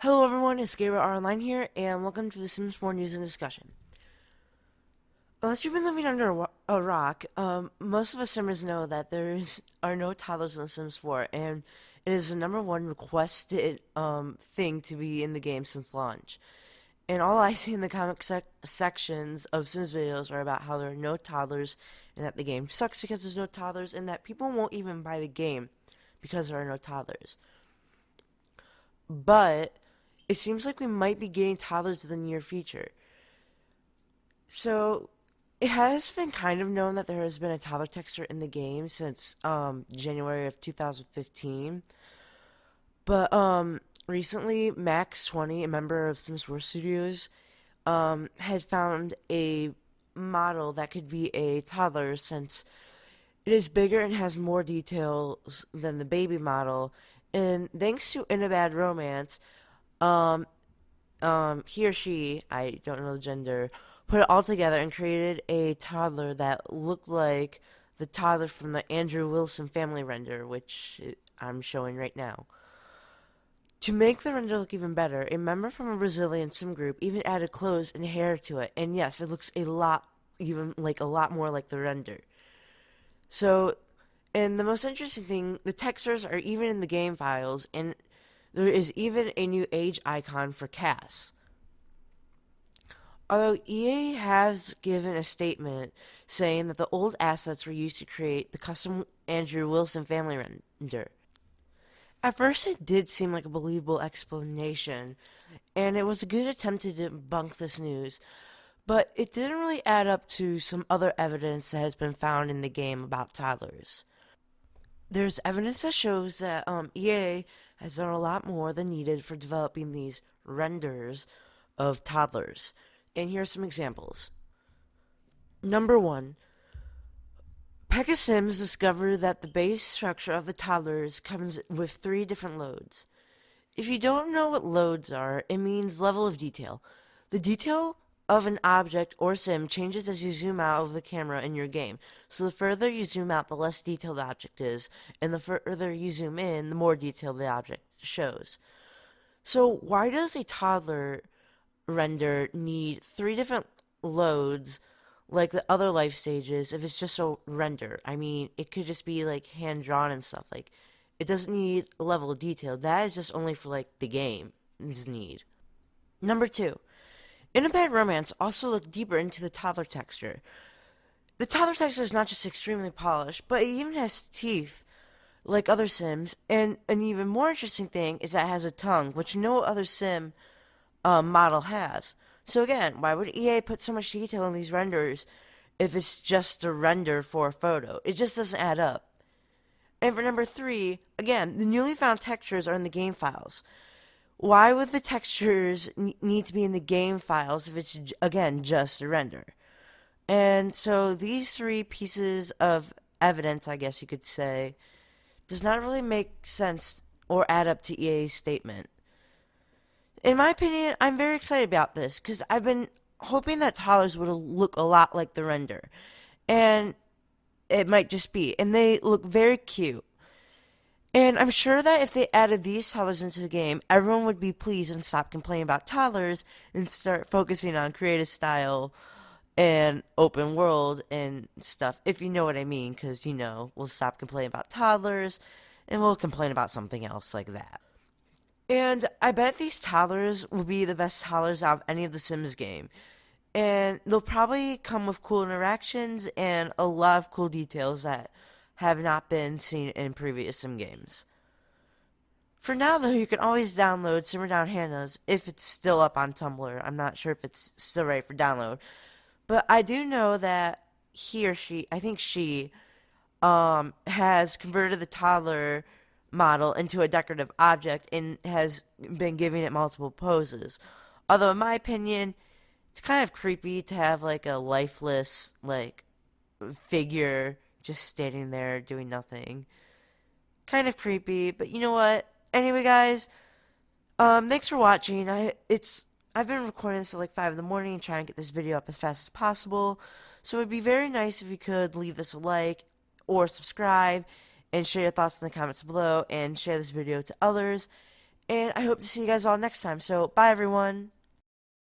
Hello everyone, it's Gabriel R Online here, and welcome to the Sims 4 news and discussion. Unless you've been living under a rock, most of us Simmers know that there are no toddlers in The Sims 4, and it is the #1 requested thing to be in the game since launch. And all I see in the comic sections of Sims videos are about how there are no toddlers, and that the game sucks because there's no toddlers, and that people won't even buy the game because there are no toddlers. But it seems like we might be getting toddlers in the near future. So it has been kind of known that there has been a toddler texture in the game since January of 2015. But recently, Max20, a member of Sims 4 Studios, had found a model that could be a toddler since it is bigger and has more details than the baby model. And thanks to In a Bad Romance, um, he or she, I don't know the gender, put it all together and created a toddler that looked like the toddler from the Andrew Wilson family render, which I'm showing right now. To make the render look even better, a member from a Brazilian sim group even added clothes and hair to it, and yes, it looks a lot, even like a lot more like the render. So, and the most interesting thing, the textures are even in the game files, and there is even a new age icon for Cass. Although EA has given a statement saying that the old assets were used to create the custom Andrew Wilson family render. At first, it did seem like a believable explanation, and it was a good attempt to debunk this news, but it didn't really add up to some other evidence that has been found in the game about toddlers. There's evidence that shows that EA has done a lot more than needed for developing these renders of toddlers. And here are some examples. #1. Pekka Sims discovered that the base structure of the toddlers comes with 3 different loads. If you don't know what loads are, it means level of detail. The detail of an object or sim changes as you zoom out of the camera in your game. So the further you zoom out, the less detailed the object is, and the further you zoom in, the more detail the object shows. So why does a toddler render need 3 different loads like the other life stages if it's just a render? I mean, it could just be like hand drawn and stuff. Like, it doesn't need a level of detail. That is just only for like the game's need. #2. In a Bad Romance also looked deeper into the toddler texture. The toddler texture is not just extremely polished, but it even has teeth, like other Sims, and an even more interesting thing is that it has a tongue, which no other Sim model has. So again, why would EA put so much detail in these renders if it's just a render for a photo? It just doesn't add up. And for #3, again, the newly found textures are in the game files. Why would the textures need to be in the game files if it's, again, just a render? And so these 3 pieces of evidence, I guess you could say, does not really make sense or add up to EA's statement. In my opinion, I'm very excited about this because I've been hoping that toddlers would look a lot like the render. And it might just be. And they look very cute. And I'm sure that if they added these toddlers into the game, everyone would be pleased and stop complaining about toddlers and start focusing on creative style and open world and stuff, if you know what I mean, because, we'll stop complaining about toddlers and we'll complain about something else like that. And I bet these toddlers will be the best toddlers out of any of the Sims game. And they'll probably come with cool interactions and a lot of cool details that have not been seen in previous Sim games. For now, though, you can always download Simmer Down Hannah's if it's still up on Tumblr. I'm not sure if it's still ready for download. But I do know that he or she, I think she, has converted the toddler model into a decorative object and has been giving it multiple poses. Although, in my opinion, it's kind of creepy to have, like, a lifeless, like, figure just standing there doing nothing. Kind of creepy, but you know what? Anyway, guys, thanks for watching. I've been recording this at like 5 in the morning and trying to get this video up as fast as possible. So it'd be very nice if you could leave this a like or subscribe and share your thoughts in the comments below and share this video to others. And I hope to see you guys all next time. So, bye everyone.